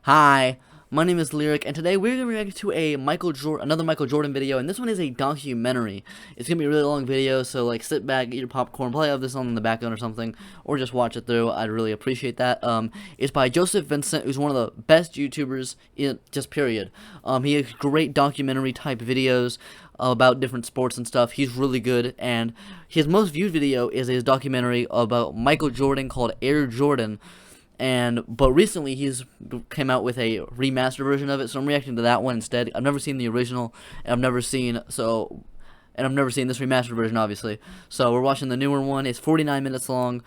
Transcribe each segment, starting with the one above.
Hi, my name is Lyric, and today we're going to react to another Michael Jordan video, and this one is a documentary. It's going to be a really long video, so like sit back, eat your popcorn, probably have this on in the background or something, or just watch it through. I'd really appreciate that. It's by Joseph Vincent, who's one of the best YouTubers in just period. He has great documentary type videos about different sports and stuff. He's really good, and his most viewed video is his documentary about Michael Jordan called Air Jordan. But recently he's came out with a remastered version of it, so I'm reacting to that one instead. I've never seen the original, and I've never seen this remastered version, obviously. So we're watching the newer one. It's 49 minutes long,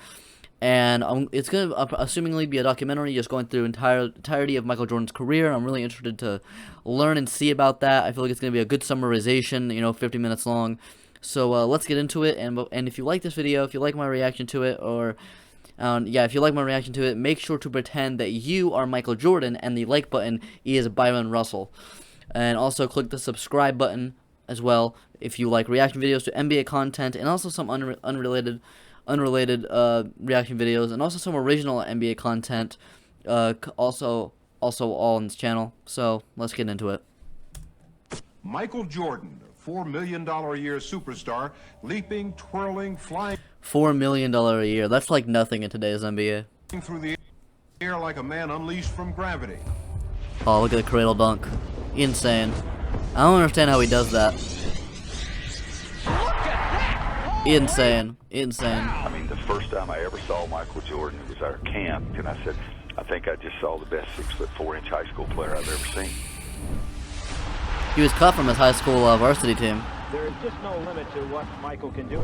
and it's gonna assumingly be a documentary, just going through entirety of Michael Jordan's career. I'm really interested to learn and see about that. I feel like it's gonna be a good summarization, 50 minutes long. So let's get into it. And if you like this video, if you like my reaction to it, if you like my reaction to it, make sure to pretend that you are Michael Jordan and the like button is Byron Russell. And also click the subscribe button as well if you like reaction videos to NBA content, and also some unrelated reaction videos, and also some original NBA content, also all on this channel. So let's get into it. Michael Jordan, $4 million a year superstar, leaping, twirling, flying. $4 million a year. That's like nothing in today's NBA. Through the air like a man unleashed from gravity. Oh, look at the cradle dunk. Insane. I don't understand how he does that. Insane. I mean, the first time I ever saw Michael Jordan, it was our camp, and I said, I think I just saw the best 6'4" high school player I've ever seen. He was cut from his high school varsity team. There is just no limit to what Michael can do.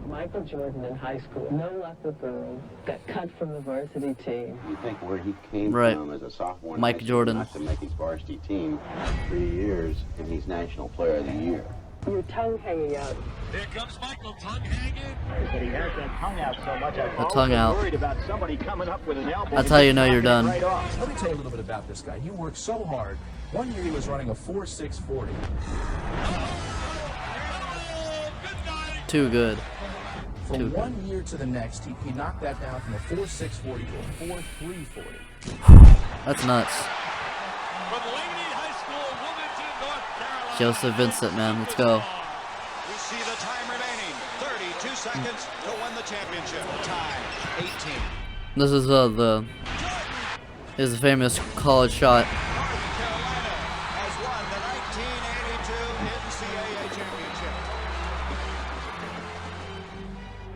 Michael Jordan in high school, no luck with girls, got cut from the varsity team. You think where he came from as a sophomore in Mike high school, Jordan. not to make his varsity team 3 years, and he's National Player of the Year. Your tongue hanging out. Here comes Michael, tongue hanging. But he has that tongue out so much. I've tongue out. worried about somebody coming up with an elbow. That's how you know you're done. Right off. Let me tell you a little bit about this guy. He worked so hard. One year he was running a 4.640. Too good. From 1 year to the next, he knocked that down from a 4.640 to a 4.340. That's nuts. From Laney High School, Wilmington, North Carolina. Joseph Vincent, man. Let's go. We see the time remaining. 32 seconds to win the championship. Time 18. This is his famous college shot. North Carolina has won the 1982 NCAA championship.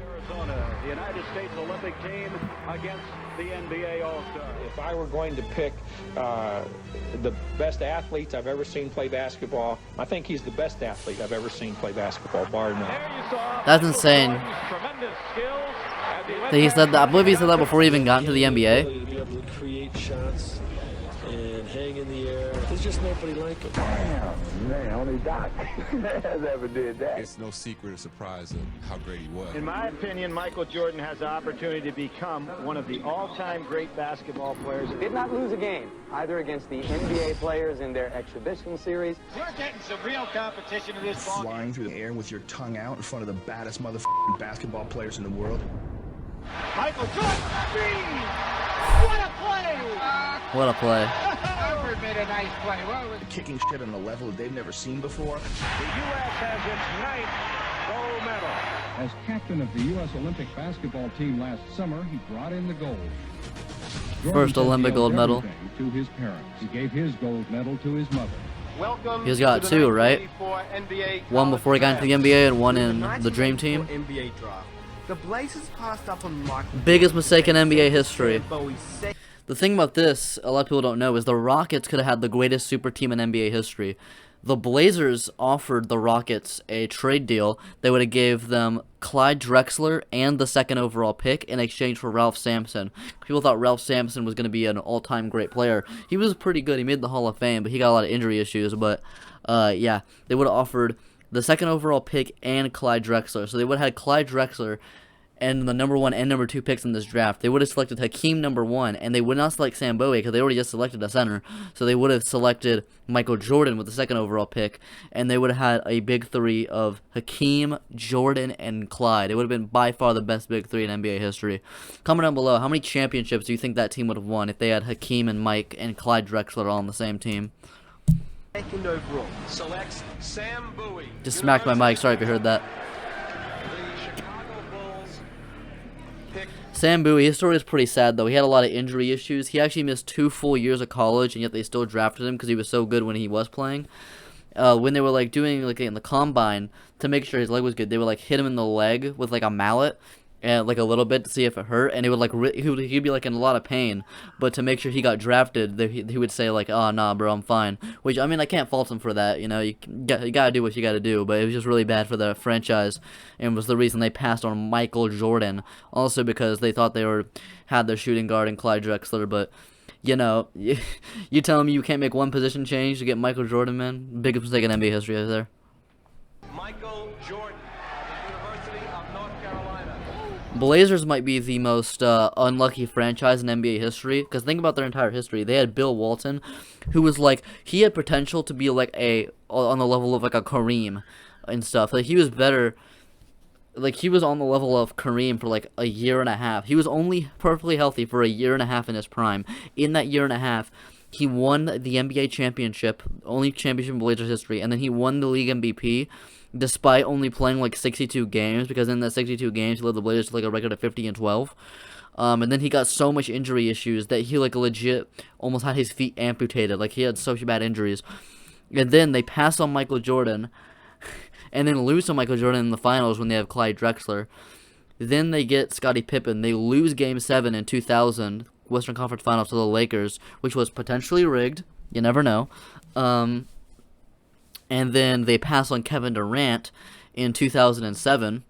Arizona, the United States Olympic team against the NBA All-Star. If I were going to pick the best athletes I've ever seen play basketball, I think he's the best athlete I've ever seen play basketball, bar none. That's insane. He said that. I believe he said that before he even got into the NBA. To be able to create shots and hang in the air. There's just nobody like him. Damn, man, only Doc has ever did that. It's no secret or surprise of how great he was. In my opinion, Michael Jordan has the opportunity to become one of the all-time great basketball players. Did not lose a game, either against the NBA players in their exhibition series. We're getting some real competition in this ball. Flying through the air with your tongue out in front of the baddest motherfucking basketball players in the world. Michael Jordan! What a play! What a play. Harvard made a nice play. Kicking shit on a level that they've never seen before. The U.S. has its 9th gold medal. As captain of the U.S. Olympic basketball team last summer, he brought in the gold. First Olympic gold medal. To his parents. He gave his gold medal to his mother. Welcome. He's got two, right? One before he got into the NBA and one in the Dream Team. NBA draft. The Blazers passed up on Michael. Biggest mistake in NBA history. The thing about this, a lot of people don't know, is the Rockets could have had the greatest super team in NBA history. The Blazers offered the Rockets a trade deal. They would have gave them Clyde Drexler and the 2nd overall pick in exchange for Ralph Sampson. People thought Ralph Sampson was going to be an all-time great player. He was pretty good. He made the Hall of Fame, but he got a lot of injury issues. But, yeah, they would have offered the 2nd overall pick and Clyde Drexler. So they would have had Clyde Drexler and the number 1 and number 2 picks in this draft. They would have selected Hakeem number 1, and they would not select Sam Bowie because they already just selected a center. So they would have selected Michael Jordan with the 2nd overall pick, and they would have had a big 3 of Hakeem, Jordan, and Clyde. It would have been by far the best big 3 in NBA history. Comment down below, how many championships do you think that team would have won if they had Hakeem and Mike and Clyde Drexler all on the same team? 2nd overall selects Sam Bowie. Just smacked my mic, sorry if you heard that. Sam Bowie, his story is pretty sad though. He had a lot of injury issues. He actually missed 2 full years of college, and yet they still drafted him because he was so good when he was playing. When they were like doing like in the combine to make sure his leg was good, they would like hit him in the leg with like a mallet and like a little bit to see if it hurt, and it would like he'd be like in a lot of pain. But to make sure he got drafted, he would say like, "Oh nah, bro, I'm fine." Which I mean, I can't fault him for that. You know, you gotta do what you gotta do. But it was just really bad for the franchise, and was the reason they passed on Michael Jordan. Also because they thought they had their shooting guard in Clyde Drexler, but. You know, you telling me you can't make one position change to get Michael Jordan, man? Biggest mistake in NBA history right there. Michael Jordan of the University of North Carolina. Blazers might be the most unlucky franchise in NBA history, because think about their entire history. They had Bill Walton, who was like, he had potential to be like on the level of like a Kareem and stuff. Like he was better. Like, he was on the level of Kareem for, like, a year and a half. He was only perfectly healthy for a year and a half in his prime. In that year and a half, he won the NBA championship, only championship in Blazers history, and then he won the league MVP, despite only playing, like, 62 games, because in that 62 games, he led the Blazers to, like, a record of 50-12. And then he got so much injury issues that he, like, legit almost had his feet amputated. Like, he had such bad injuries. And then they passed on Michael Jordan, and then lose to Michael Jordan in the finals when they have Clyde Drexler. Then they get Scottie Pippen. They lose Game 7 in 2000, Western Conference Finals to the Lakers, which was potentially rigged. You never know. And then they pass on Kevin Durant in 2007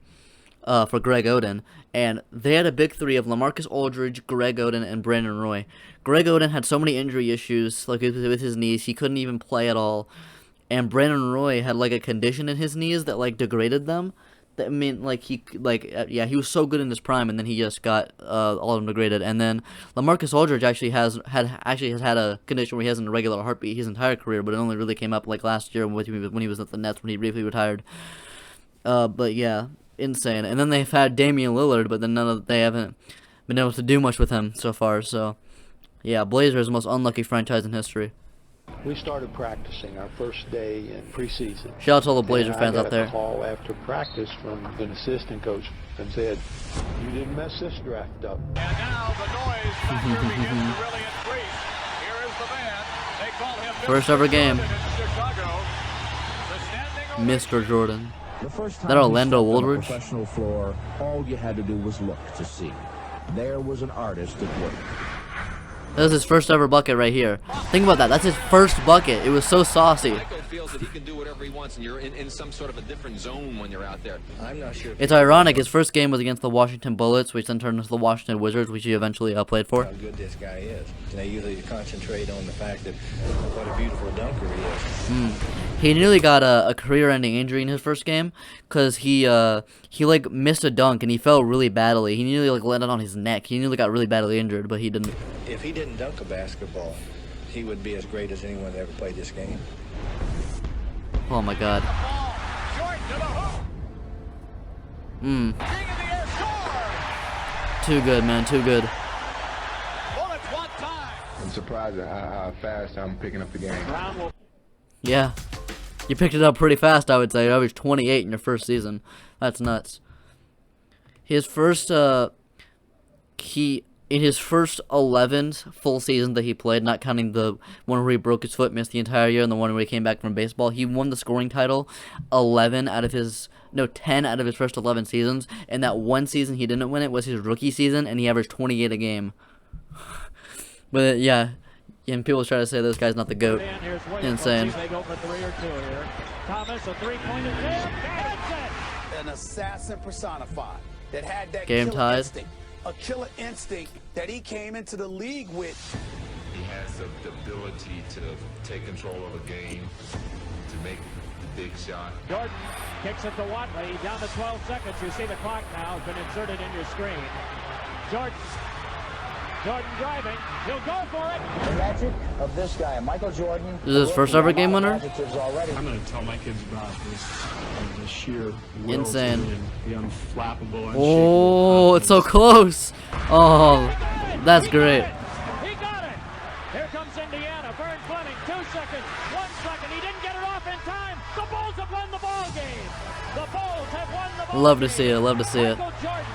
for Greg Oden. And they had a big 3 of LaMarcus Aldridge, Greg Oden, and Brandon Roy. Greg Oden had so many injury issues like with his knees, he couldn't even play at all. And Brandon Roy had like a condition in his knees that like degraded them. That mean like he was so good in his prime, and then he just got all of them degraded. And then LaMarcus Aldridge actually has had a condition where he has an irregular heartbeat his entire career, but it only really came up like last year when he was at the Nets when he briefly retired. But yeah, insane. And then they've had Damian Lillard, but then they haven't been able to do much with him so far. So yeah, Blazers the most unlucky franchise in history. We started practicing our first day in preseason. Shout out to all the Blazer fans out there. I got a call after practice from an assistant coach and said, "You didn't mess this draft up." And now the noise factor begins to really increase. Here is the man. They call him first ever game. Mr. Jordan. The first time that Orlando Woolridge? On the professional floor, all you had to do was look to see. There was an artist at work. That was his first ever bucket right here. Think about that. That's his first bucket. It was so saucy. Michael feels that he can do whatever he wants, and you're in some sort of a different zone when you're out there. I'm not sure. It's ironic. His first game was against the Washington Bullets, which then turned into the Washington Wizards, which he eventually played for. How good this guy is. They usually concentrate on the fact that what a beautiful dunker he is. He nearly got a career-ending injury in his first game because he like missed a dunk and he fell really badly. He nearly like landed on his neck. He nearly got really badly injured, but he didn't. If he didn't dunk a basketball, he would be as great as anyone that ever played this game. Oh my God. Too good, man. Too good. I'm surprised at how fast I'm picking up the game. Yeah. You picked it up pretty fast, I would say. You averaged 28 in your first season. That's nuts. His first, in his first 11 full seasons that he played, not counting the one where he broke his foot, missed the entire year, and the one where he came back from baseball, he won the scoring title 10 out of his first 11 seasons, and that one season he didn't win it was his rookie season, and he averaged 28 a game. But, yeah. And people try to say this guy's not the GOAT. Insane. They go for 3 or 2 here. Thomas, a three-pointer there. An assassin personified that had that game tied. Instinct, a killer instinct that he came into the league with. He has the ability to take control of a game, to make big shot. Jordan kicks it to Watley, down to 12 seconds. You see the clock now has been inserted in your screen. Jordan driving, he'll go for it. The magic of this guy, Michael Jordan. Is this his first ever game winner? I'm going to tell my kids about this sheer will Insane. to win, the unflappable, Oh, it's so close. Oh, that's great. He got it. Here comes Indiana. Vern Fleming, 2 seconds, 1 second. He didn't get it off in time. The Bulls have won the ball game. The Bulls have won the ball Love to game. see it. Love to see it. Michael Jordan.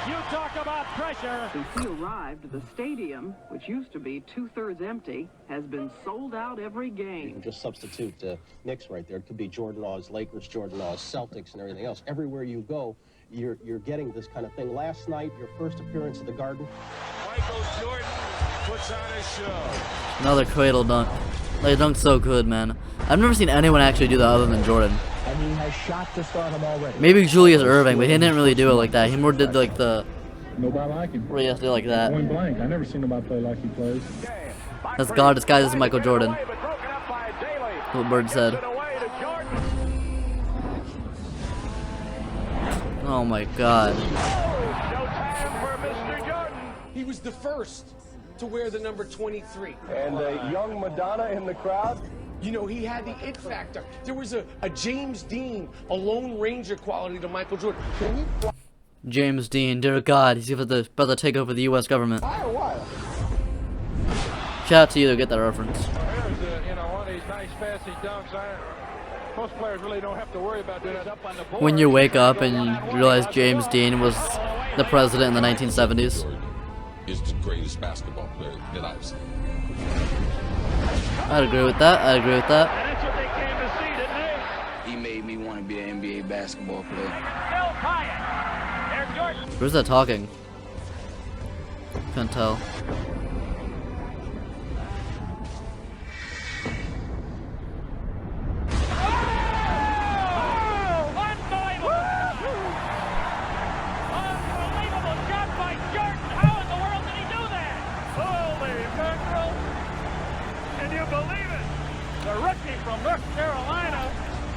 You talk about pressure. Since he arrived, the stadium, which used to be 2/3 empty, has been sold out every game. You can just substitute Knicks right there. It could be Jordan Oz, Lakers, Jordan Oz, Celtics, and everything else. Everywhere you go, you're getting this kind of thing. Last night, your first appearance at the Garden. Michael Jordan puts on a show. Another cradle dunk. Like, dunk's so good, man. I've never seen anyone actually do that other than Jordan. And he has shot to Stardom already. Maybe Julius Irving, but he didn't really do it like that. He more did like the. Nobody like him. Where he has to do like that. Point blank. I never seen nobody play like he plays. That's God disguised as Michael Jordan. What Bird said. Oh my God. He was the first to wear the number 23. And a young Madonna in the crowd. You know, he had the it factor. There was a James Dean, a Lone Ranger quality to Michael Jordan. Can you fly? James Dean, dear God, he's about to take over the U.S. government. Shout out to you to get that reference. Here's one of these nice fancy dunks. Most players really don't have to worry about that. Up on the board. When you wake up and you realize James Dean was the president in the 1970s. Is the greatest basketball player that I've seen. I'd agree with that. I'd agree with that. And that's what they came to see, didn't they? He made me want to be an NBA basketball player. Bill Hyatt. There's Jordan. Who's that talking? Can't tell. From North Carolina,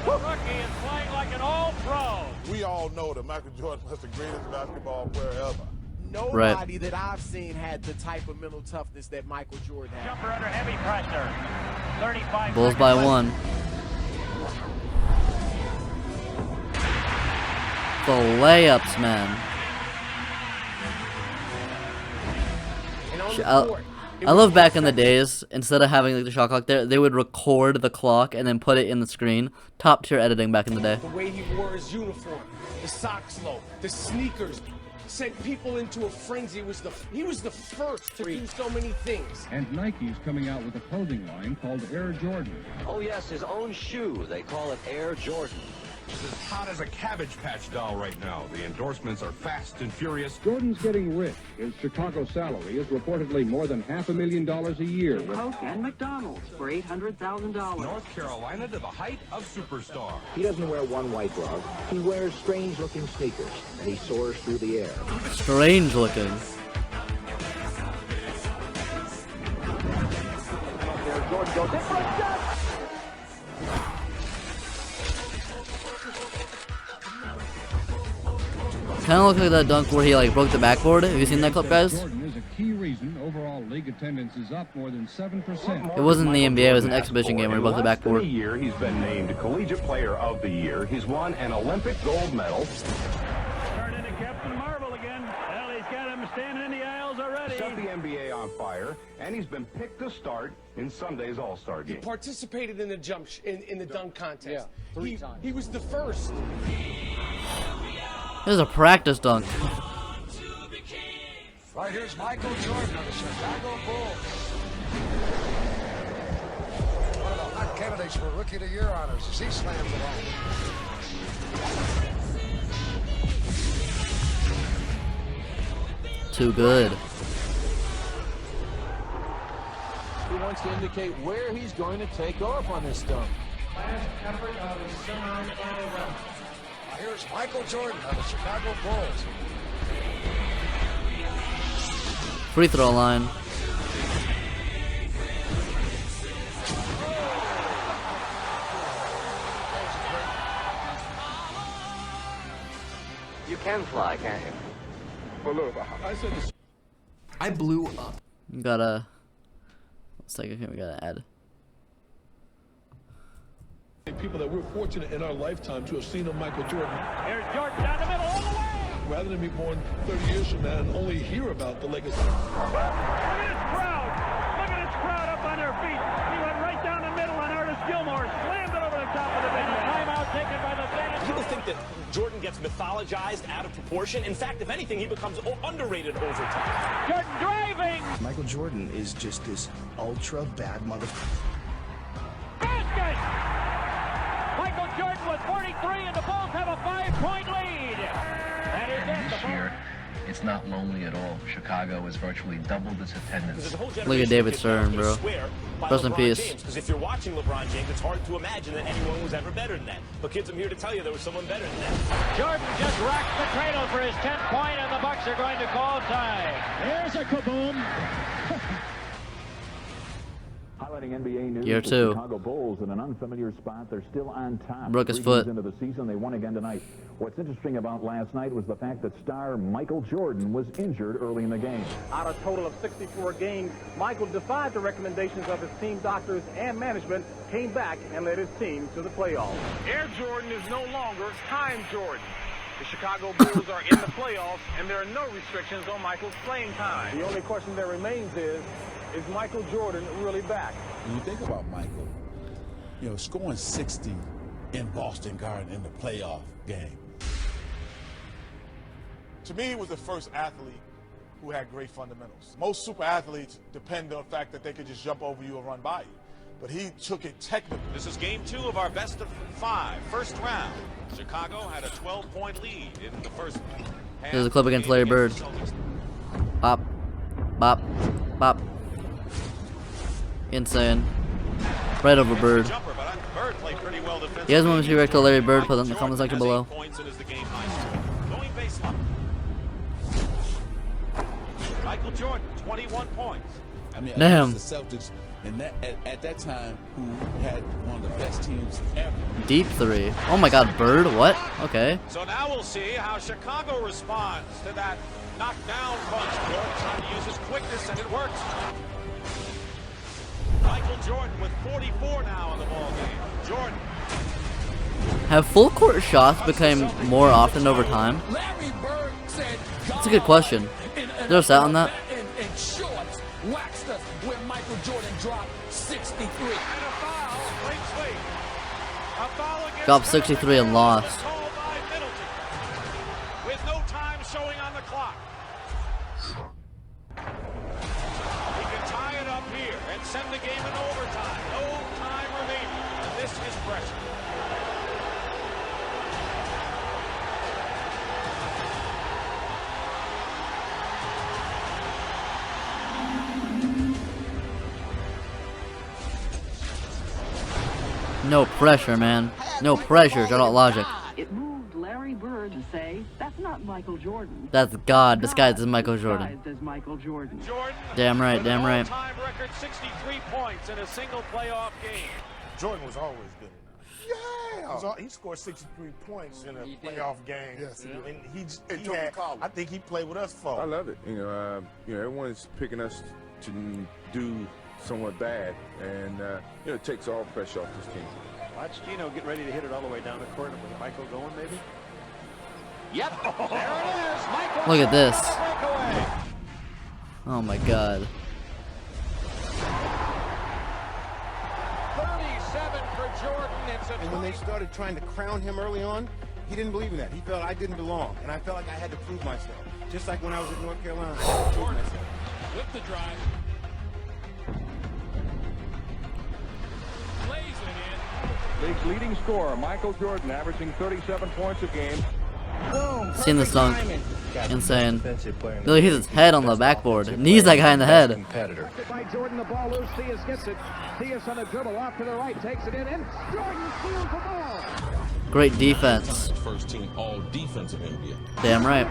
the rookie is playing like an all-pro. We all know that Michael Jordan was the greatest basketball player ever. Nobody that I've seen had the type of mental toughness that Michael Jordan had. Jumper under heavy pressure. 35 Bulls by 1. The layups, man. I love back in the days, instead of having like the shot clock there, they would record the clock and then put it in the screen. Top tier editing back in the day. The way he wore his uniform, the socks low, the sneakers, sent people into a frenzy. He was the first to do so many things. And Nike's coming out with a clothing line called Air Jordan. Oh yes, his own shoe. They call it Air Jordan. It's as hot as a Cabbage Patch doll right now. The endorsements are fast and furious. Jordan's getting rich. His Chicago salary is reportedly more than $500,000 a year. Coke and McDonald's for $800,000. North Carolina to the height of superstar. He doesn't wear one white glove. He wears strange-looking sneakers, and he soars through the air. Strange looking. There Jordan goes in for a shot. Kind of looked like that dunk where he like broke the backboard. Have you seen that clip, guys? Jordan is a key reason overall league attendance is up more than 7%. It wasn't in the NBA, it was an exhibition game where he broke the backboard. In a year, he's been named Collegiate Player of the Year. He's won an Olympic gold medal. Turned into Captain Marvel again. Well, he's got him standing in the aisles already. Set the NBA on fire, and he's been picked to start in Sunday's All-Star game. He participated in the in the dunk contest. Yeah, 3 times. He was the first. This is a practice dunk. Right here's Michael Jordan of the Chicago Bulls. One of the hot candidates for Rookie of the Year honors as he slams it home. Too good. He wants to indicate where he's going to take off on this dunk. Last effort of his semi-final run. Here's Michael Jordan of the Chicago Bulls. Free throw line. You can fly, can't you? Well, look, I said this. I blew up. We gotta. Let's take a second. We gotta add. People that we're fortunate in our lifetime to have seen of Michael Jordan. Here's Jordan down the middle, all the way. Rather than be born 30 years from now and only hear about the legacy. Look at this crowd. Look at this crowd up on their feet. He went right down the middle on Artis Gilmore, slammed it over the top of the bench. Timeout taken by the fans. People think that Jordan gets mythologized out of proportion. In fact, if anything, he becomes underrated over time. Jordan driving. Michael Jordan is just this ultra bad motherfucker. Basket! Michael Jordan with 43, and the Bulls have a 5-point lead. That is it. This year, it's not lonely at all. Chicago has virtually doubled its attendance. Look at David Stern, bro. Rest in peace. Because if you're watching LeBron James, it's hard to imagine that anyone was ever better than that. But kids, I'm here to tell you there was someone better than that. Jordan just rocked the cradle for his 10th point, and the Bucks are going to call time. Here's a kaboom. Highlighting NBA news, Year the two. Chicago Bulls in an unfamiliar spot. They're still on top. Broke his 3 foot. games into the season, they won again tonight. What's interesting about last night was the fact that star Michael Jordan was injured early in the game. Out of a total of 64 games, Michael defied the recommendations of his team doctors and management, came back and led his team to the playoffs. Air Jordan is no longer Time Jordan. The Chicago Bulls are in the playoffs, and there are no restrictions on Michael's playing time. The only question that remains is Michael Jordan really back? When you think about Michael, you know, scoring 60 in Boston Garden in the playoff game. To me, he was the first athlete who had great fundamentals. Most super athletes depend on the fact that they could just jump over you and run by you. But he took it technically. This is game 2 of our best of 5, first round. Chicago had a 12-point lead in the first half. There's a clip against Larry Bird. Bop. Bop. Bop. Insane. Right over Bird. You guys want me to react to Larry Bird? Put that in the comment section below. Michael Jordan, 21 points. I mean, damn. the Celtics, and at that time, who had one of the best teams ever. Deep 3. Oh my God, Bird? What? Okay. So now we'll see how Chicago responds to that knockdown punch. Jordan trying to use his quickness, and it works. Michael Jordan with 44 now in the ball game. Jordan. Have full court shots become more often over time? That's a good question. Is there a stat on that? And shorts waxed us when Michael Jordan dropped 63. And a foul, Dropped 63 and lost. With no time showing on the clock. He can tie it up here and send the game in overtime. No time remaining. And this is pressure. No pressure, man. No pressure. Shut out logic. It moved Larry Bird to say, that's not Michael Jordan. That's God disguised as Michael Jordan. Disguised as Michael Jordan. Damn right, damn right. All-time record 63 points in a single playoff game. Jordan was always good enough. Yeah. He scored 63 points in a playoff game. Yes, he did. And I think he played with us for. I love it. You know, everyone's picking us to do somewhat bad, and it takes all pressure off this team. Watch Gino get ready to hit it all the way down the court. With Michael going, maybe? Yep. There it is. Michael. Look at this. Oh my God. 37 for Jordan. And when they started trying to crown him early on, he didn't believe in that. He felt I didn't belong, and I felt like I had to prove myself. Just like when I was at North Carolina. Jordan with the drive. League's leading scorer, Michael Jordan, averaging 37 points a game. Seen this dunk. Insane. Look, hits his head on the backboard. Knees that guy in the head. By Jordan, the ball loose. Theus gets it. Theus on the dribble off to the right, takes it in, and Jordan steals the ball. Great defense. First team all defensive NBA. Damn right.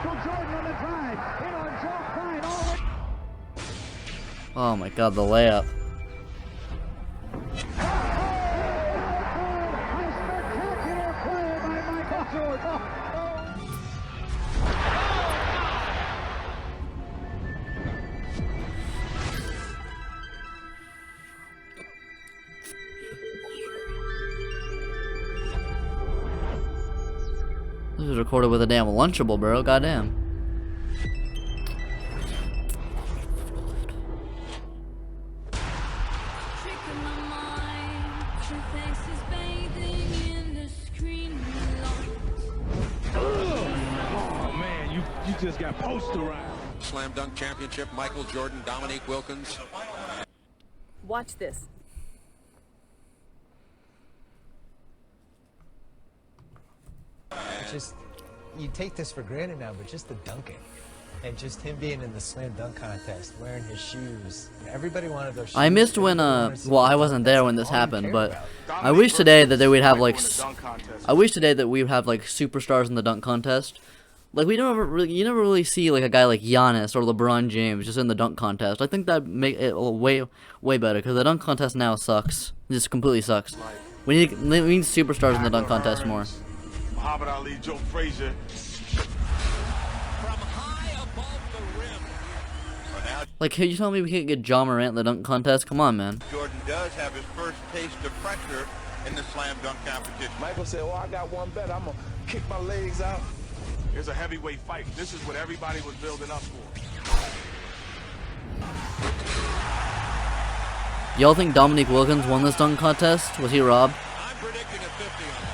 Oh my God, the layup. This is recorded with a damn Lunchable, bro. Goddamn. Oh man, you just got posterized. Slam dunk championship, Michael Jordan, Dominique Wilkins. Watch this. Just, you take this for granted now, but just the dunking. And just him being in the slam dunk contest, wearing his shoes. Everybody wanted those shoes. I missed when, well, I wasn't there when this happened, but I wish today that they would have, like, I wish today that we would have, like, superstars in the dunk contest. Like, you never really see, like, a guy like Giannis or LeBron James just in the dunk contest. I think that'd make it way better, because the dunk contest now sucks. It just completely sucks. We need superstars in the dunk contest more. Muhammad Ali, Joe Frazier. Like, can you tell me we can't get John Morant in the dunk contest? Come on, man. Jordan does have his first taste of pressure in the slam dunk competition. Michael said, "Oh, I got one better. I'm gonna kick my legs out." It's a heavyweight fight. This is what everybody was building up for. Y'all think Dominique Wilkins won this dunk contest? Was he robbed? I'm predicting a 50 on that.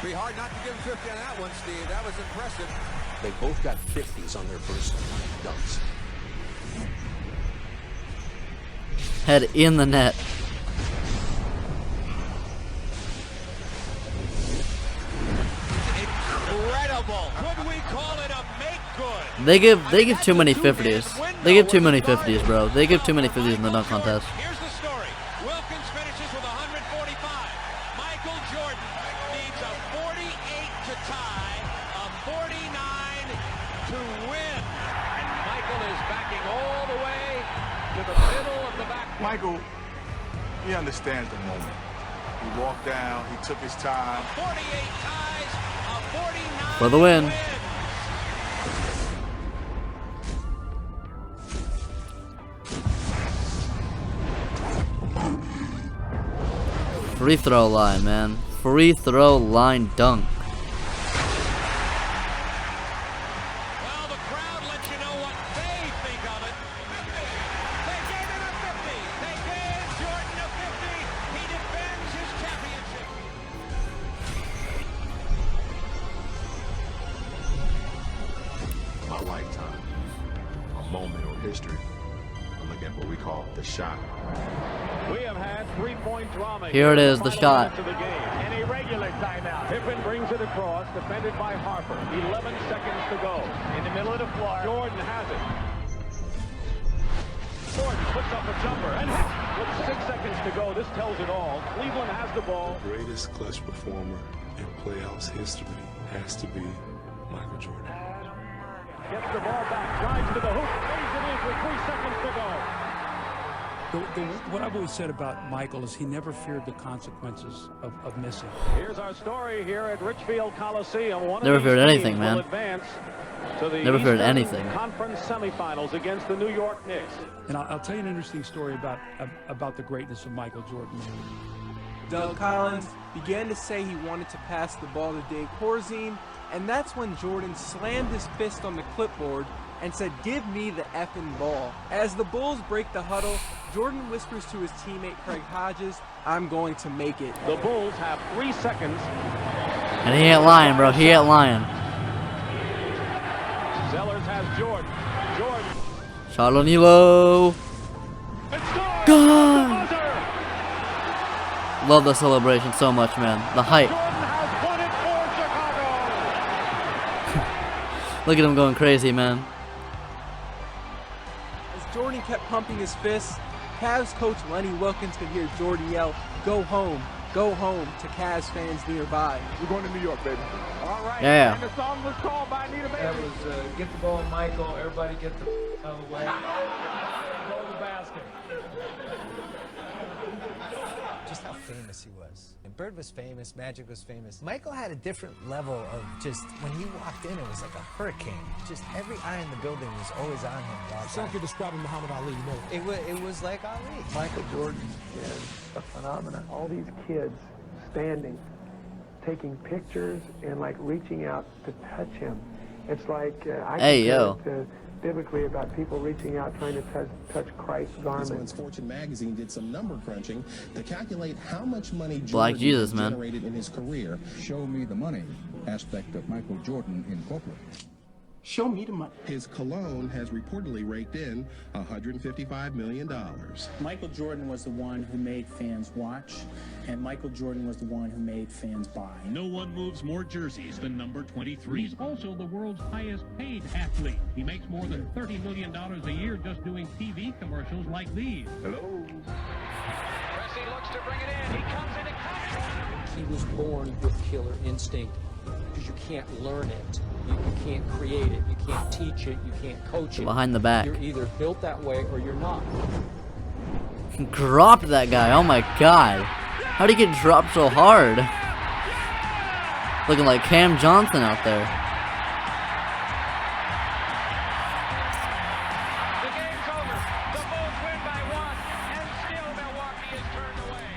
Be hard not to give him 50 on that one, Steve. That was impressive. They both got 50s on their first dunks. Head in the net. Incredible. Could we call it a make good? They give too many 50s. They give too many 50s, bro. They give too many 50s in the dunk contest. Here's the story. Wilkins finishes with 145. Michael Jordan needs a 48 to tie, a 49 to win. And Michael is backing all the way to the middle of the back. Michael, he understands the moment. He walked down, he took his time. 48 ties, a 49 For the win. Free throw line, man. Free throw line dunk. Well, the crowd lets you know what they think of it. They gave it a 50. They gave Jordan a 50. He defends his championship. My lifetime, a moment or history. I'm looking at what we call the shot. We have had three-point drama. Here it is, the shot. To the game. An irregular timeout. Pippen brings it across, defended by Harper. 11 seconds to go. In the middle of the floor, Jordan has it. Jordan puts up a jumper and hits. With 6 seconds to go, this tells it all. Cleveland has the ball. The greatest clutch performer in playoffs history has to be Michael Jordan. Gets the ball back, drives to the hoop, lays it in with 3 seconds to go. What I've always said about Michael is he never feared the consequences of missing. Here's our story here at Richfield Coliseum. Never feared anything, man. Never feared anything. Conference semifinals against the New York Knicks. And I'll tell you an interesting story about the greatness of Michael Jordan. Doug Collins began to say he wanted to pass the ball to Dave Corzine, and that's when Jordan slammed his fist on the clipboard and said, "Give me the effing ball." As the Bulls break the huddle, Jordan whispers to his teammate Craig Hodges, "I'm going to make it." The Bulls have 3 seconds. And he ain't lying, bro. He ain't lying. Zellers has Jordan. Jordan. Shot on Elo. Gone. Love the celebration so much, man. The hype. Look at him going crazy, man. As Jordan kept pumping his fists, Cavs coach Lenny Wilkins could hear Jordan yell, "Go home, go home," to Cavs fans nearby. We're going to New York, baby. All right. Yeah. And the song was called by Anita Baker. That was get the ball, Michael. Everybody get the out of the way. Go to the basket. Just how famous he was. And Bird was famous, Magic was famous. Michael had a different level of just, when he walked in, it was like a hurricane. Just every eye in the building was always on him. It's like you're describing Muhammad Ali, you know. It was like Ali. Michael Jordan is a phenomenon. All these kids standing, taking pictures and like reaching out to touch him. It's like I compare it biblically about people reaching out trying to touch Christ's garment. Fortune magazine did some number crunching to calculate how much money Black Jordan Jesus, man. generated in his career. Show me the money aspect of Michael Jordan in corporate. Show me the money. His cologne has reportedly raked in $155 million. Michael Jordan was the one who made fans watch, and Michael Jordan was the one who made fans buy. No one moves more jerseys than number 23. He's also the world's highest paid athlete. He makes more than $30 million a year just doing TV commercials like these. Hello. Pressey looks to bring it in. He comes into contact. He was born with killer instinct because you can't learn it. You can't create it. You can't teach it. You can't coach it. Behind the back. You're either built that way or you're not. Dropped that guy. Oh my god. How'd he get dropped so hard? Looking like Cam Johnson out there. The game's over. The Bulls win by 1, and still Milwaukee is turned away.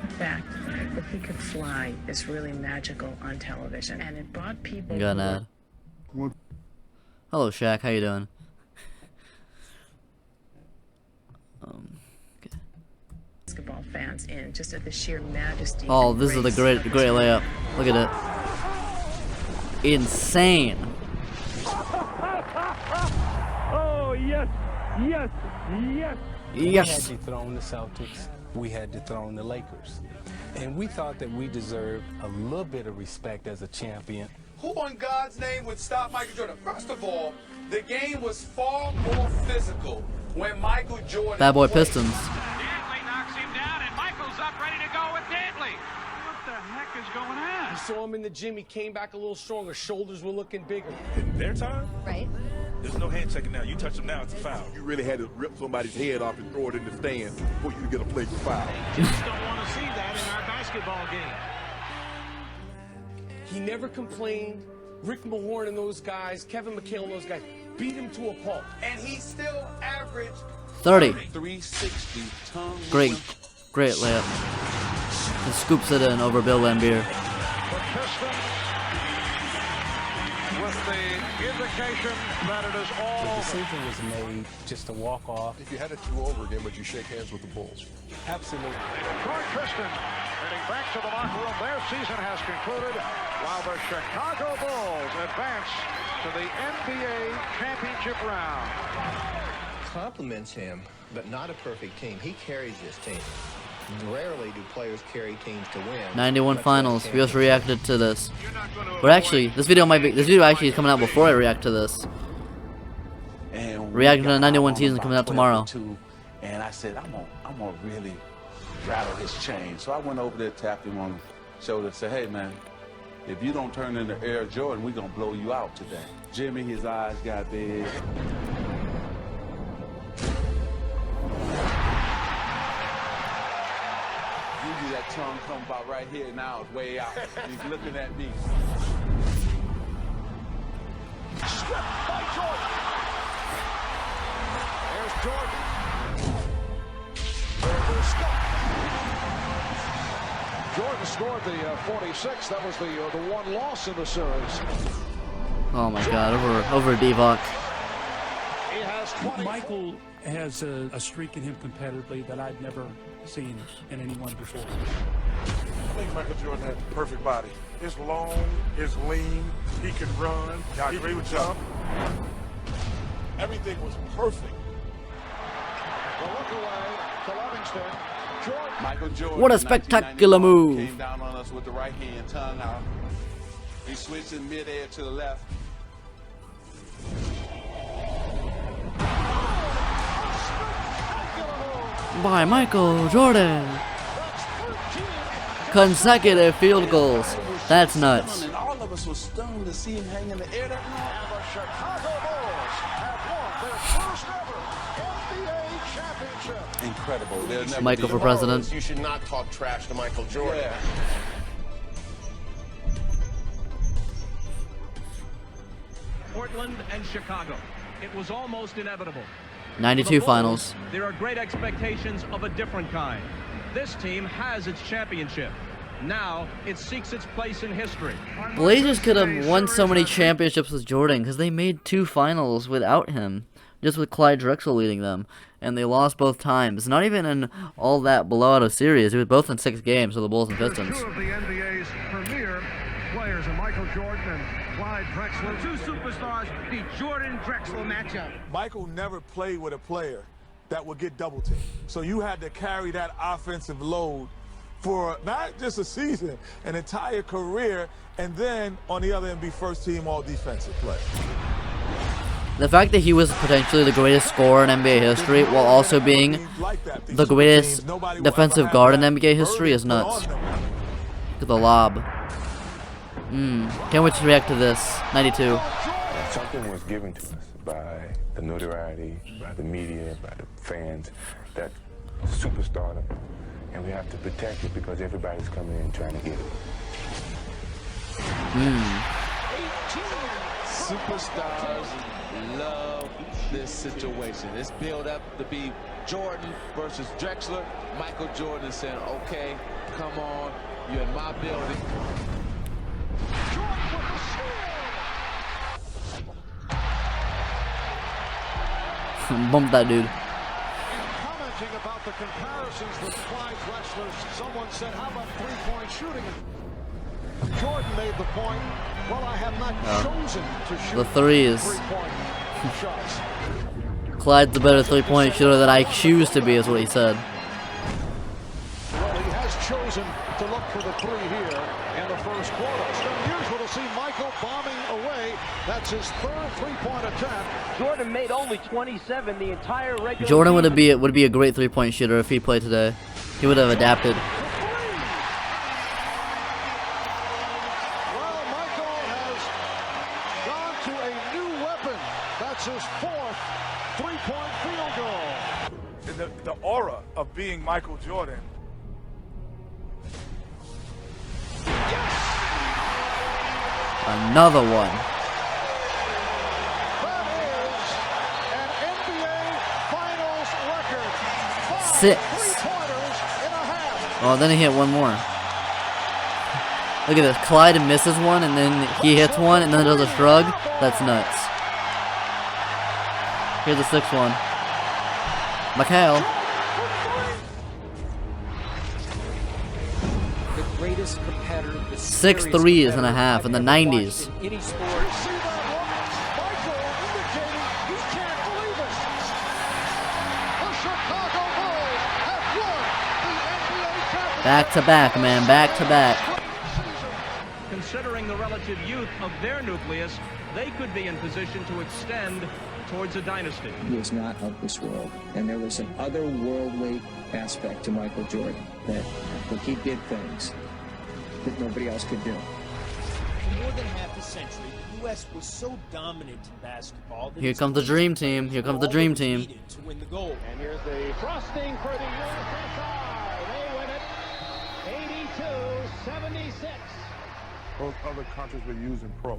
The fact that he could fly is really magical on television, and it brought people. Got an ad. Hello, Shaq. How you doing? Basketball fans in just at the sheer majesty. Oh, this is a great layup. Look at it. Insane. Oh, yes, yes, yes. We Yes. had dethroned the Celtics. We had dethroned the Lakers. And we thought that we deserved a little bit of respect as a champion. Who in God's name would stop Michael Jordan? First of all, the game was far more physical when Michael Jordan Bad boy played. Pistons. Dantley knocks him down, and Michael's up ready to go with Dantley. What the heck is going on? You saw him in the gym. He came back a little stronger. Shoulders were looking bigger. In their time, Right. there's no hand checking now. You touch them now, it's a foul. You really had to rip somebody's head off and throw it in the stands for you to get a play for foul. Just don't want to see that in our basketball game. He never complained. Rick Mahorn and those guys, Kevin McHale and those guys, beat him to a pulp. And he still averaged 30. 360 tongue. Great layup. He scoops it in over Bill Laimbeer. With the indication that it is all The decision was made just to walk off. If you had it do over again, would you shake hands with the Bulls? Absolutely. Troy Tristan heading back to the locker room. Their season has concluded while the Chicago Bulls advance to the NBA championship round. Compliments him, but not a perfect team. He carries this team. Rarely do players carry teams to win. 91 finals. We just reacted to this. But actually, this video actually is coming out before I react to this. And Reacting to the 91 season coming out tomorrow. And I said, I'm gonna really rattle his chain. So I went over there, tapped him on the shoulder, and said, hey man, if you don't turn into Air Jordan, we're gonna blow you out today. Jimmy, his eyes got big. Usually that tongue come about right here, now it's way out. He's looking at me. Stripped by Jordan. There's Jordan. Jordan scored the 46. That was the one loss in the series. Oh my god, over Divock. He has 20. Michael has a streak in him competitively that I've never seen in anyone before. I think Michael Jordan had the perfect body. It's long, it's lean, he can run, I agree with you. Everything was perfect. The look away to Livingston. Jordan. Michael Jordan. What a spectacular move. Came down on us with the right hand, tongue out. He switched in midair to the left. By Michael Jordan. Consecutive field goals. That's nuts. And all of us were stunned to see him hang in the air that night. And the Chicago Bulls have won their first ever NBA championship. Incredible. They'll never Michael be for president. You should not talk trash to Michael Jordan. Yeah. Portland and Chicago. It was almost inevitable. 92 finals. There are great expectations of a different kind. This team has its championship. Now it seeks its place in history. Blazers could have won so many championships with Jordan because they made 2 finals without him, just with Clyde Drexler leading them, and they lost both times. Not even in all that blowout of series. It was both in 6 games for the Bulls and Pistons. 2 of the NBA's premier players, are Michael Jordan and Clyde Drexler. 2 superstars, the Jordan-Drexler matchup. Michael never played with a player that would get double teamed. So you had to carry that offensive load for not just a season, an entire career, and then on the other end be first team all defensive player. The fact that he was potentially the greatest scorer in NBA history while also being the greatest defensive guard in NBA history is nuts. Look at the lob. Can't wait to react to this. 92. Something was given to us by the notoriety, by the media, by the fans, that superstardom, and we have to protect it because everybody's coming in trying to get it. Superstars love this situation. It's built up to be Jordan versus Drexler. Michael Jordan saying, okay, come on, you're in my building. Bump that dude. Commenting about the comparisons with Clyde Drexler, someone said, how about three-point shooting? Jordan made the point, well, I have not chosen to shoot the threes. three-point shots. Clyde's the better 3-point shooter than I choose to be, is what he said. Well, he has chosen to look for the 3 here in the first quarter. It's unusual to see Michael bombing away. That's his 3rd 3-point attempt. Jordan made only 27 the entire regular Jordan would be a great 3-point shooter if he played today. He would have adapted. Well, Michael has gone to a new weapon. That's his 4th 3-point field goal. The aura of being Michael Jordan. Another one. That is an NBA Finals record. 6. 3-pointers in a half. Oh, then he hit one more. Look at this. Clyde misses one, and then he hits one, and then does a shrug. That's nuts. Here's the 6th one. Mikhail. The greatest competitor. 6 threes and a half in the 90s. In any sport. Back to back, man. Back to back. Considering the relative youth of their nucleus, they could be in position to extend towards a dynasty. He was not of this world, and there was an otherworldly aspect to Michael Jordan that he did things that nobody else could do. For more than half a century, the U.S. was so dominant in basketball that Here comes the dream team. Here comes the dream team. to win the gold. And here's the frosting for the USSR. They win it 82-76. Those other countries were using pros,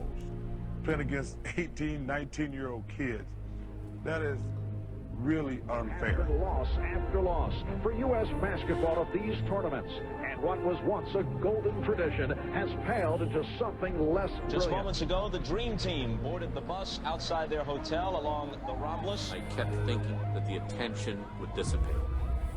playing against 18, 19-year-old kids. That is really unfair. Loss after loss for U.S. basketball at these tournaments. And what was once a golden tradition has paled into something less brilliant. Just moments ago, the Dream Team boarded the bus outside their hotel along the Romulus. I kept thinking that the attention would dissipate.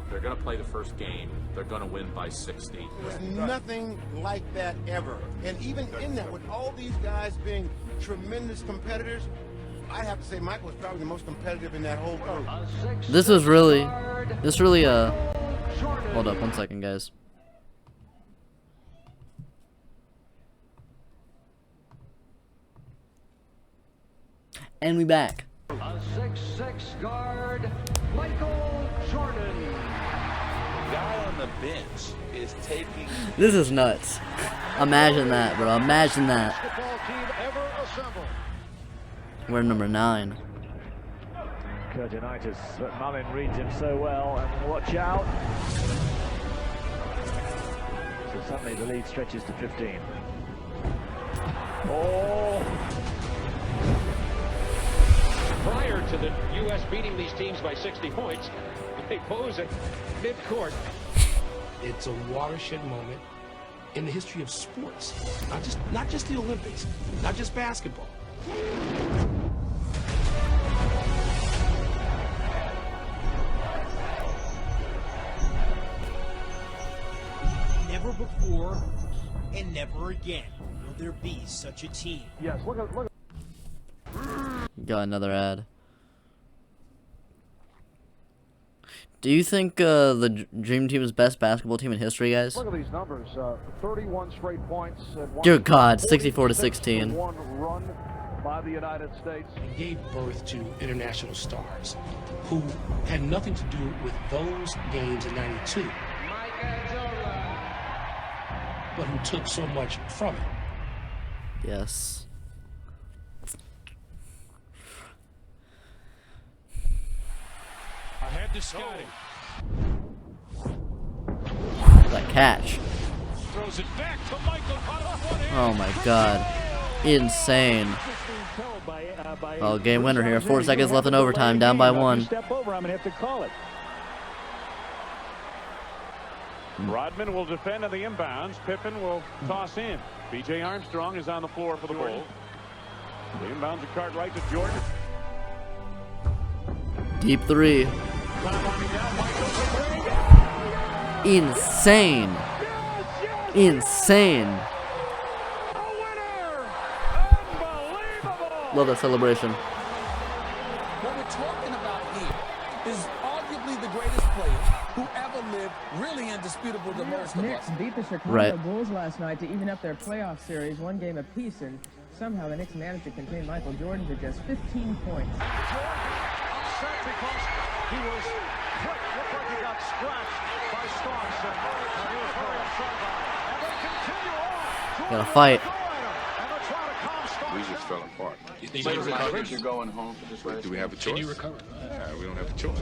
They're going to play the first game. They're going to win by 60. There's nothing like that ever. And even in that, with all these guys being tremendous competitors, I have to say Michael was probably the most competitive in that whole group. This really, hold up 1 second, guys. And we back. A 6'6" guard, Michael Jordan. The guy on the bench is taking... This is nuts. Imagine that, bro. Imagine that. Basketball team ever assembled. We're number 9. Curtinitis, but Mullin reads him so well, and watch out. So suddenly the lead stretches to 15. Oh! Prior to the U.S. beating these teams by 60 points, they pose at midcourt. It's a watershed moment in the history of sports. Not just the Olympics, not just basketball. Never before and never again will there be such a team. Yes, look at. Got another ad. Do you think the Dream Team is the best basketball team in history, guys? Look at these numbers. 31 straight points. Dear God, 64-16. One run by the United States. And gave birth to international stars who had nothing to do with those games in '92, but who took so much from it. Yes. Ahead to Scotty. That catch. Throws it back to Michael. Oh my God. Insane. Oh, game winner here. 4 seconds left in overtime. Down by 1. Step over, I'm gonna have to call it. Rodman will defend on the inbounds. Pippen will toss in. B.J. Armstrong is on the floor for the Bulls. The inbounds are card right to Jordan. Deep 3. Insane. Insane. Love that celebration. What we're talking about here is arguably the greatest player who ever lived, really indisputable to most of us. Knicks beat the Chicago Bulls last night to even up their playoff series 1 game apiece, and somehow the Knicks managed to contain Michael Jordan to just 15 points. Upset because he was quick, looked like he got scratched by Starks, and he was very upset about it. And they continue on. Gotta fight. We just fell apart. You're going home for this race? Do we have a choice? Can you recover? Yeah, we don't have a choice.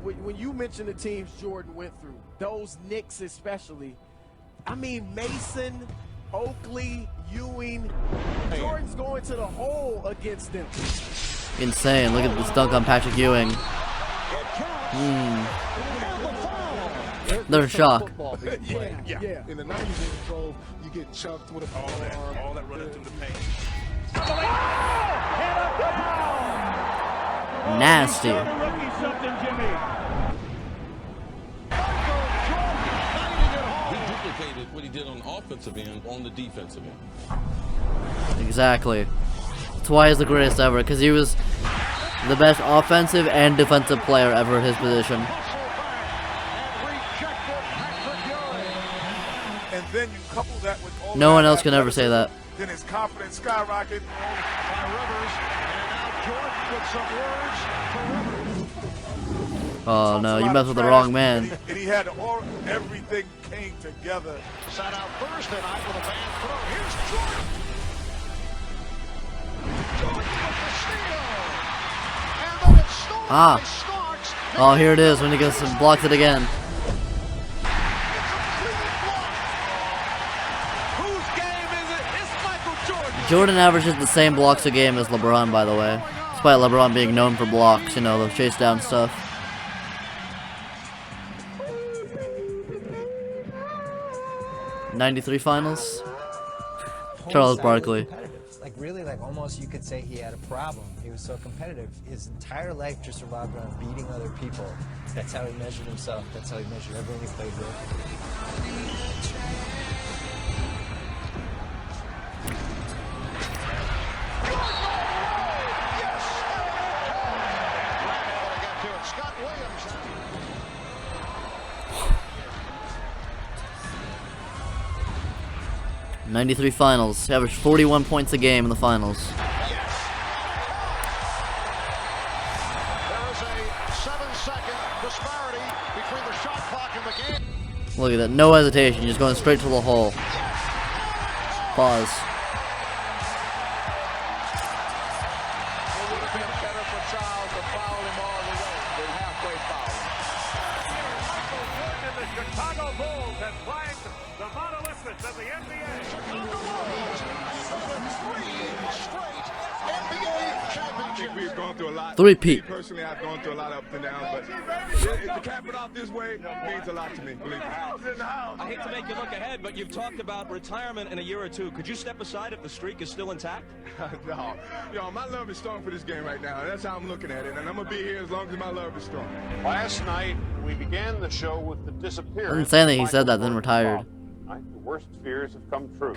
When you mention the teams Jordan went through, those Knicks especially, I mean Mason, Oakley, Ewing, Jordan's going to the hole against them. Insane. Look at this dunk on Patrick Ewing. They're in shock. Yeah. In the 90s, you get chucked with a all that running through the paint. Nasty. He duplicated what he did on the offensive end on the defensive end. Exactly. That's why he's the greatest ever, because he was the best offensive and defensive player ever at his position. And then you couple that with all No one else can ever say that. Then his confidence skyrocketed. By Rivers, and now Jordan with some words for Rivers. Oh no, you messed with the wrong man. And he had everything came together. Sat out Thursday night with a bad throw. Here's Jordan. Jordan with the steal. And then it's stolen by Starks. Oh, here it is when he goes and blocks it again. Jordan averages the same blocks a game as LeBron, by the way. Despite LeBron being known for blocks, you know, the chase down stuff. '93 finals. Charles Barkley. Like really, like almost you could say he had a problem. He was so competitive. His entire life just revolved around beating other people. That's how he measured himself. That's how he measured everyone he played with. Scott Williams. 93 finals. He averaged 41 points a game in the finals. There is a 7-second disparity between the shot clock and the game. Look at that. No hesitation. Just going straight to the hole. Pause. It would have been better for Charles to foul him all the way than halfway foul. Michael Jordan and the Chicago Bulls have flagged the monoliths of the NBA. Chicago Bulls win 3 straight NBA championships. We've gone through a lot. Three-peat. Me personally, I've gone through a lot of ups and downs, but to cap it off this way means a lot to me, believe me. I hate to make you look ahead, but you've talked about retirement in a year or two. Could you step aside if the streak is still intact? No. My love is strong for this game right now. That's how I'm looking at it, and I'm going to be here as long as my love is strong. Last night, we began the show with the disappearance. I didn't say anything. He said that, then retired. The worst fears have come true.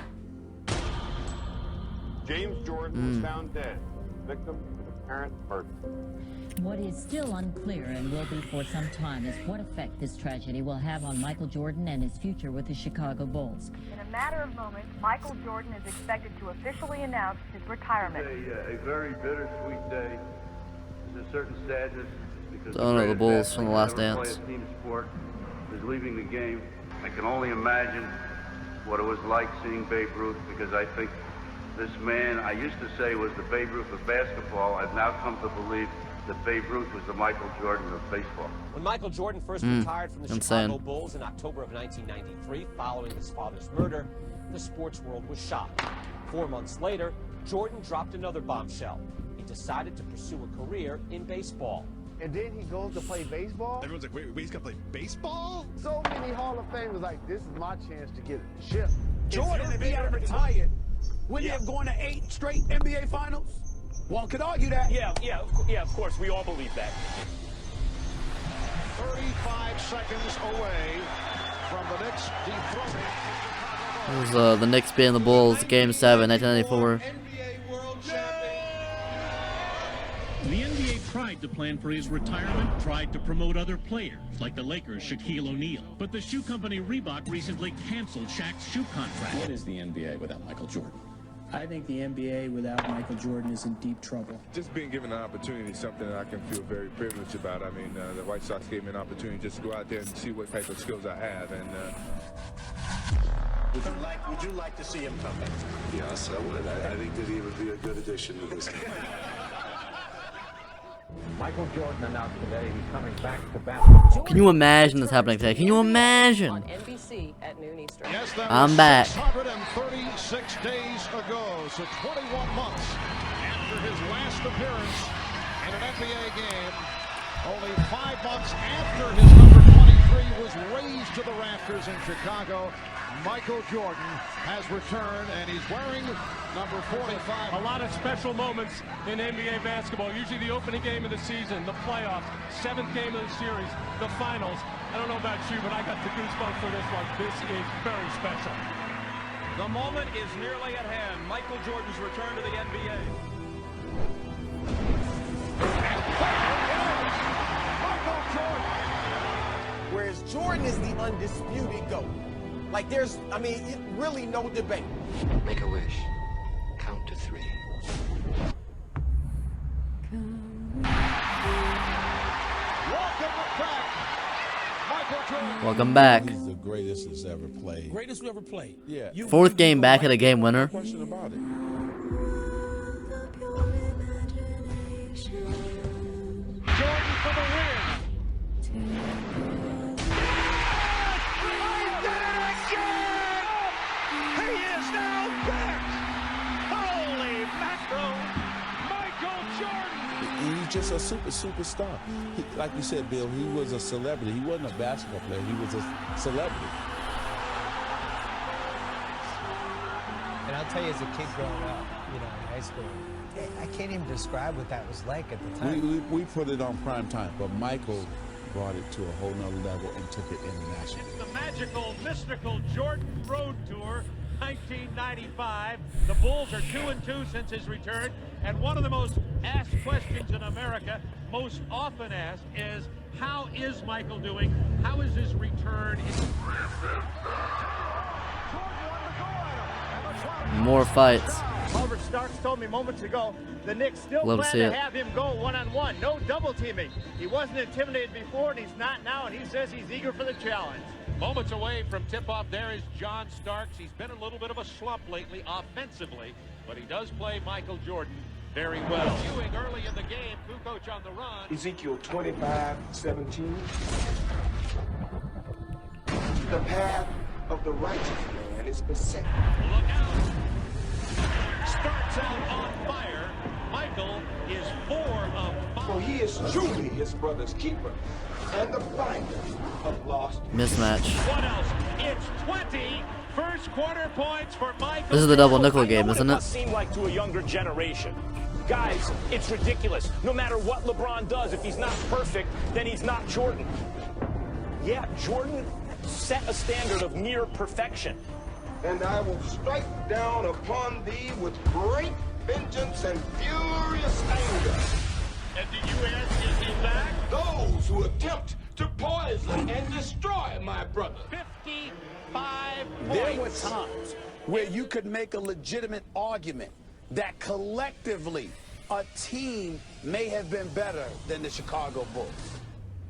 James Jordan was found dead, victim of apparent murder. What is still unclear and will be for some time is what effect this tragedy will have on Michael Jordan and his future with the Chicago Bulls. In a matter of moments, Michael Jordan is expected to officially announce his retirement. A very bittersweet day. There's a certain sadness because the Bulls from The Last Dance. Team sport is leaving the game. I can only imagine what it was like seeing Babe Ruth, because I think this man, I used to say, was the Babe Ruth of basketball. I've now come to believe that Babe Ruth was the Michael Jordan of baseball. When Michael Jordan first retired from the Chicago Bulls in October of 1993, following his father's murder, the sports world was shocked. 4 months later, Jordan dropped another bombshell. He decided to pursue a career in baseball. And then he goes to play baseball? Everyone's like, wait, he's gonna play baseball? So many Hall of Famers like, this is my chance to get a chip. Jordan, if he had retired, wouldn't he have gone to 8 straight NBA Finals? One could argue that. Yeah, of course, we all believe that. 35 seconds away from the Knicks dethroning. It was the Knicks beating the Bulls, Game 7, 1994. The NBA tried to plan for his retirement, tried to promote other players, like the Lakers' Shaquille O'Neal. But the shoe company Reebok recently canceled Shaq's shoe contract. What is the NBA without Michael Jordan? I think the NBA without Michael Jordan is in deep trouble. Just being given an opportunity is something that I can feel very privileged about. I mean, the White Sox gave me an opportunity just to go out there and see what type of skills I have. And Would you like to see him come back? Yes, I would. I think that he would be a good addition to this game. Michael Jordan announced today he's coming back to basketball. Can you imagine this happening today? Can you imagine? On NBC at noon Eastern. Yes, that I'm was back. 636 days ago, so 21 months after his last appearance in an NBA game. Only 5 months after his number 23 was raised to the rafters in Chicago, Michael Jordan has returned, and he's wearing number 45. A lot of special moments in NBA basketball. Usually the opening game of the season, the playoffs, 7th game of the series, the finals. I don't know about you, but I got the goosebumps for this one. This is very special. The moment is nearly at hand. Michael Jordan's return to the NBA. Michael Jordan. Whereas Jordan is the undisputed GOAT. Like there's, really no debate. Make a wish. Count to 3. Welcome back. He's the greatest that's ever played. Greatest we ever played. Yeah. 4th game back at a game winner. No question about it. Jordan for the win. He is now back. Holy mackerel. Michael Jordan. He's just a superstar. Like you said, Bill, he was a celebrity. He wasn't a basketball player. He was a celebrity. And I'll tell you, as a kid growing up, in high school, I can't even describe what that was like at the time. We put it on prime time, but Michael brought it to a whole nother level and took it international. It's the magical, mystical Jordan Road Tour, 1995. The Bulls are 2-2 since his return, and one of the most asked questions in America, most often asked, is how is Michael doing? How is his return? More fights. Albert Starks told me moments ago the Knicks still Love to plan see to it. have him go one-on-one. No double teaming. He wasn't intimidated before, and he's not now, and he says he's eager for the challenge. Moments away from tip-off, there is John Starks. He's been a little bit of a slump lately offensively, but he does play Michael Jordan very well. Ewing early in the game, Kukoc on the run. Ezekiel 25:17. The path of the righteous man is beset. Look out. Starts out on fire. Michael is 4 of 5. So he is truly his brother's keeper and the finder of lost mismatch. What else? It's 20 first quarter points for Michael. This is the double nickel game, isn't it? Must seem like to a younger generation. Guys, it's ridiculous. No matter what LeBron does, if he's not perfect, then he's not Jordan. Yeah, Jordan set a standard of near perfection. And I will strike down upon thee with great vengeance and furious anger. And do you ask, is he back? Those who attempt to poison and destroy my brother. 55 There were points. times where you could make a legitimate argument that collectively a team may have been better than the Chicago Bulls,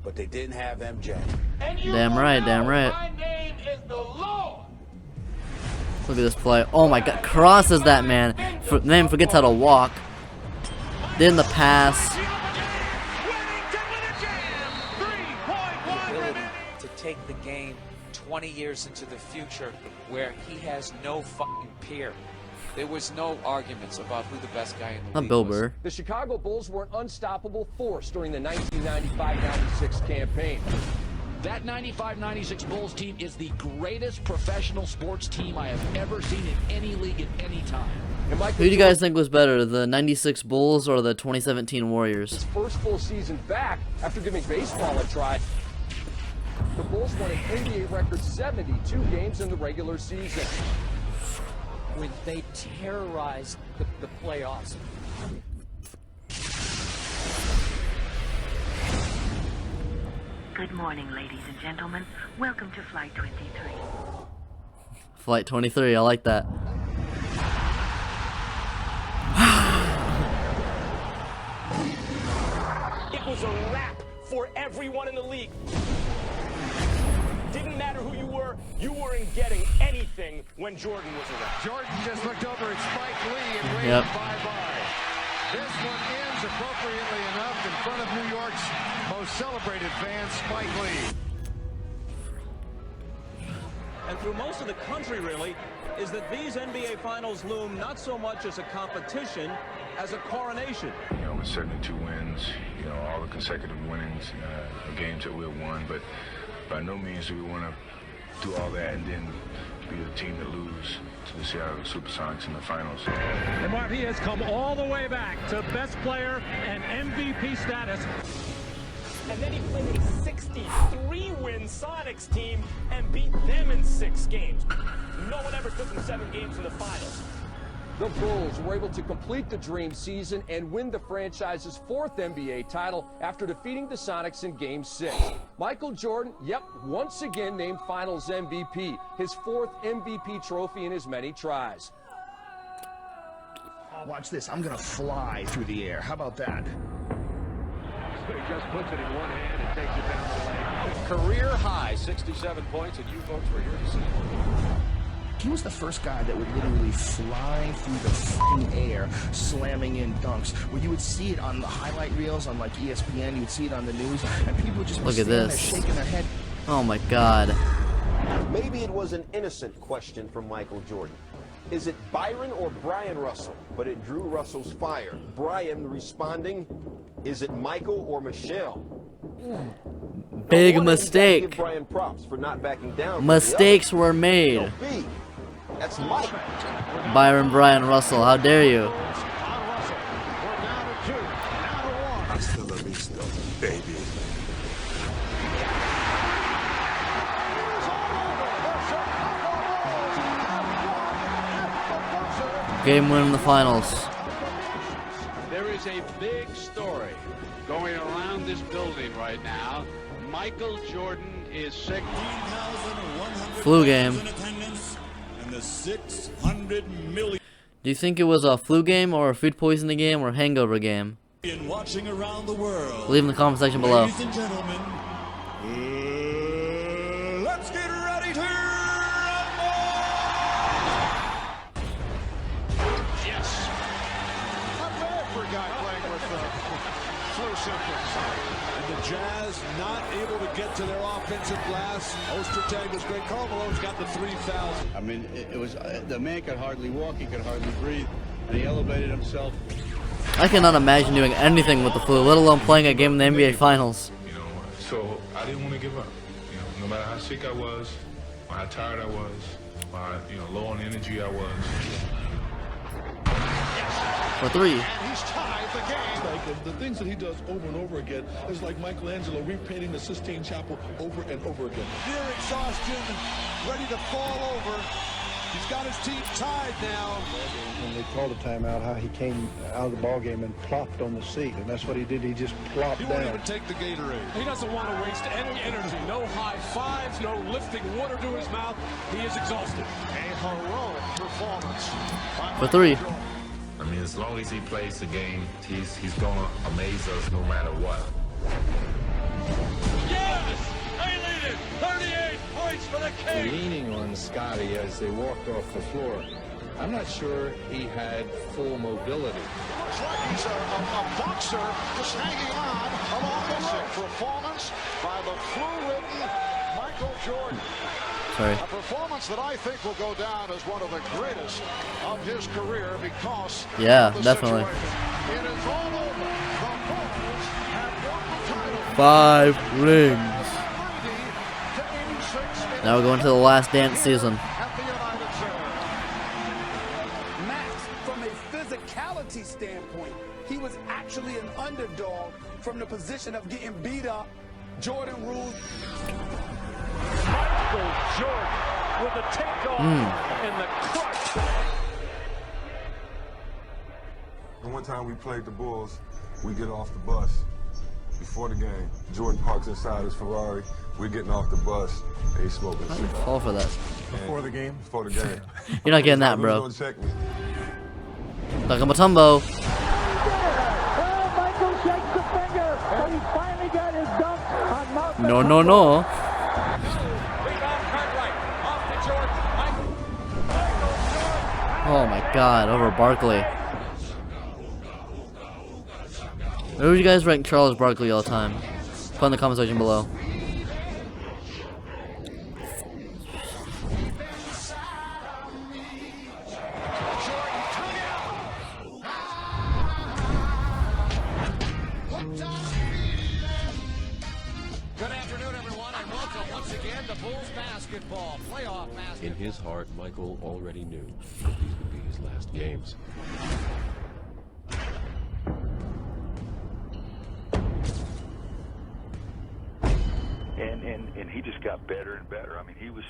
but they didn't have MJ. And you Damn right, damn right. My name is the Lord. Look at this play. Oh my god, crosses that man. Man forgets how to walk. Then the pass. To take the game 20 years into the future where he has no fucking peer. There was no arguments about who the best guy in the league Bill was. Burr. The Chicago Bulls were an unstoppable force during the 1995-96 campaign. That 95-96 Bulls team is the greatest professional sports team I have ever seen in any league at any time. Who do you guys think was better, the 96 Bulls or the 2017 Warriors? His first full season back after giving baseball a try. The Bulls won an NBA record 72 games in the regular season. When they terrorized the playoffs. Good morning, ladies and gentlemen. Welcome to Flight 23. Flight 23, I like that. It was a wrap for everyone in the league. Didn't matter who you weren't getting anything when Jordan was around. Jordan just looked over at Spike Lee and waved Yep. bye-bye. This one ends appropriately enough in front of New York's most celebrated fan, Spike Lee. And through most of the country, really, is that these NBA Finals loom not so much as a competition as a coronation. You know, with 72 wins, you know, all the consecutive winnings, games that we've won, but by no means do we want to do all that and then be the team that lose to the Seattle Supersonics in the finals. And Mark, he has come all the way back to best player and MVP status. And then he played a 63-win Sonics team and beat them in 6 games. No one ever took them 7 games in the finals. The Bulls were able to complete the dream season and win the franchise's 4th NBA title after defeating the Sonics in Game 6. Michael Jordan, once again named Finals MVP, his 4th MVP trophy in his many tries. Watch this. I'm going to fly through the air. How about that? He just puts it in one hand and takes it down the lane. Career high 67 points, and you folks were here to see it. He was the first guy that would literally fly through the fucking air, slamming in dunks. Where you would see it on the highlight reels on like ESPN, you would see it on the news, and people would just look at this, shaking their head. Oh my God. Maybe it was an innocent question from Michael Jordan. Is it Byron or Brian Russell? But it drew Russell's fire. Brian responding, is it Michael or Michelle? Big mistake. Give Brian props for not backing down. Mistakes were made. That's Mike. Byron Brian Russell, how dare you? Hasta la vista, baby. Game win in the finals. There is a big story going around this building right now. Michael Jordan is sick. Flu game. And the 600 million Do you think it was a flu game or a food poisoning game or a hangover game? watching around the world. Leave in the comment section below. Ladies and gentlemen, let's get ready to rumble! Yes. Not bad for a guy playing with flu symptoms. And the Jazz not able to get to their offensive glass. Ostertag was great. Karl Malone's got the 3,000. I mean, it was the man could hardly walk. He could hardly breathe. And he elevated himself I cannot imagine doing anything with the flu, let alone playing a game in the NBA Finals. You know, so I didn't want to give up. You know, no matter how sick I was, or how tired I was, or how, low on energy I was. For three. And he's tied the game. Like the things that he does over and over again is like Michelangelo repainting the Sistine Chapel over and over again. Near exhaustion, ready to fall over. He's got his team tied now. When they called a timeout, how he came out of the ball game and plopped on the seat, and that's what he did. He just plopped He down. won't even take the Gatorade. He doesn't want to waste any energy. No high fives, no lifting water to his mouth. He is exhausted. A heroic performance. For three. I mean, as long as he plays the game, he's gonna amaze us no matter what. Yes! They lead it! 38 points for the Kings! Leaning on Scotty as they walked off the floor. I'm not sure he had full mobility. Looks like he's a boxer just hanging on along the way. Performance by the flu-ridden Michael Jordan. Sorry. A performance that I think will go down as one of the greatest of his career because Yeah, of the definitely. situation. It is all over. The Bulls have won the title. 5 rings. Now we're going to the last dance season. Max, from a physicality standpoint, he was actually an underdog from the position of getting beat up. Jordan ruled. Michael Jordan with the takeoff and the clutch. And one time we played the Bulls, we get off the bus before the game. Jordan parks inside his Ferrari. We're getting off the bus, and he's smoking. How do you fall for that? Before the game? Before the game. You're not getting that, bro. Who's gonna check me? Takamatumbo. Michael shakes the finger, and he finally got his dunk on Mount. No, no, no. Oh my god, over Barkley. Where would you guys rank Charles Barkley all the time? Put in the comment section below. Good afternoon, everyone, and welcome once again to Bulls basketball playoff basketball. In his heart, Michael already knew that these would be his last games. And he just got better and better. I mean, he was,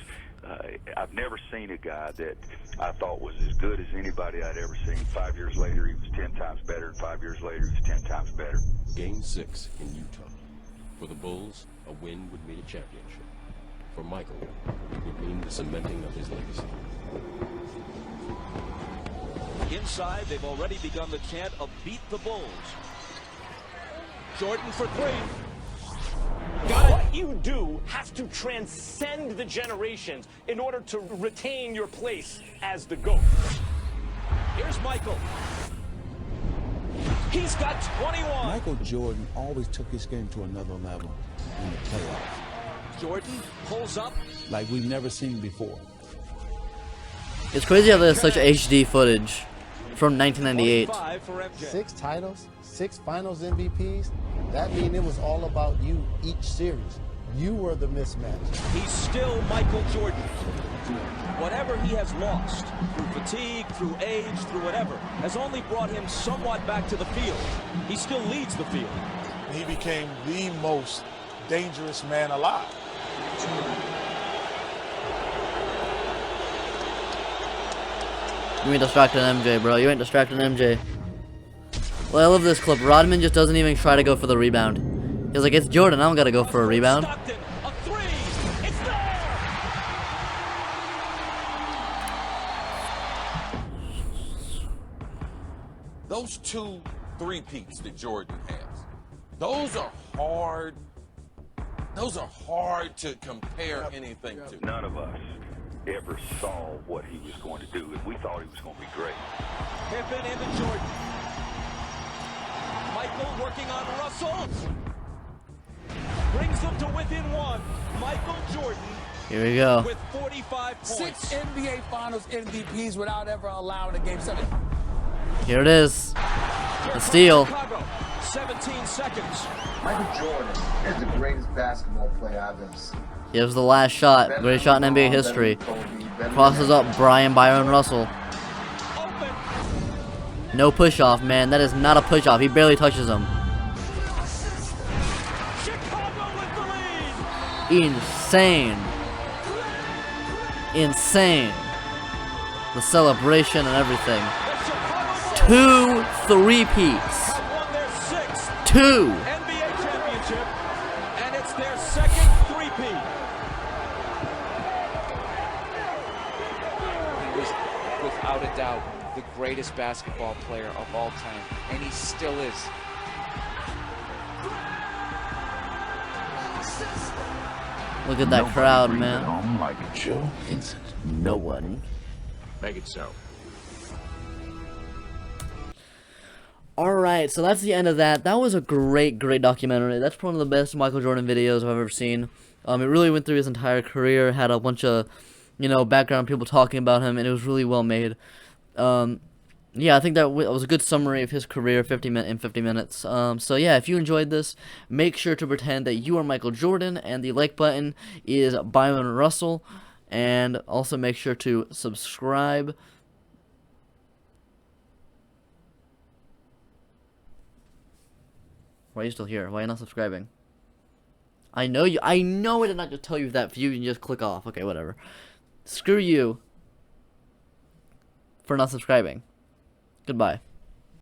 I've never seen a guy that I thought was as good as anybody I'd ever seen. 5 years later, he was 10 times better, and 5 years later, he was 10 times better. Game 6 in Utah. For the Bulls, a win would mean a championship. For Michael, it would mean the cementing of his legacy. Inside, they've already begun the chant of beat the Bulls. Jordan for three. What you do has to transcend the generations in order to retain your place as the GOAT. Here's Michael. He's got 21. Michael Jordan always took his game to another level in the playoffs. Jordan pulls up. Like we've never seen before. It's crazy how there's such HD footage from 1998. 6 titles, 6 finals MVPs. That means it was all about you each series. You were the mismatch. He's still Michael Jordan. Whatever he has lost, through fatigue, through age, through whatever, has only brought him somewhat back to the field. He still leads the field. He became the most dangerous man alive. You ain't distracting MJ, bro. You ain't distracting MJ. Well, I love this clip. Rodman just doesn't even try to go for the rebound. He's like, it's Jordan. I don't gotta go for a rebound. Those 2 three-peats that Jordan has, those are hard to compare anything to. None of us ever saw what he was going to do, and we thought he was going to be great. Pippen into Jordan. Michael working on Russell. Brings them to within 1. Michael Jordan. Here we go. With 45 points. 6 NBA Finals MVPs without ever allowing a Game 7. Here it is. The steal. Chicago, 17 seconds. Michael Jordan is the greatest basketball player I've ever seen. Here's the last shot. Greatest shot in NBA history. Crosses up Byron Russell. No push off, man. That is not a push off. He barely touches him. Insane. Insane. The celebration and everything. 2 three-peats. 2. NBA championship, and it's their second three-peat. He was, without a doubt, the greatest basketball player of all time, and he still is. Look at that crowd, man. Like Joe Vincent. No one. Make it so. Alright, so that's the end of that. That was a great documentary. That's one of the best Michael Jordan videos I've ever seen. It really went through his entire career, had a bunch of, background people talking about him, and it was really well made. Yeah, I think that was a good summary of his career, 50 minutes. So yeah, if you enjoyed this, make sure to pretend that you are Michael Jordan, and the like button is Byron Russell, and also make sure to subscribe. Why are you still here? Why are you not subscribing? I know I did not just tell you that view and just click off. Okay, whatever. Screw you for not subscribing. Goodbye.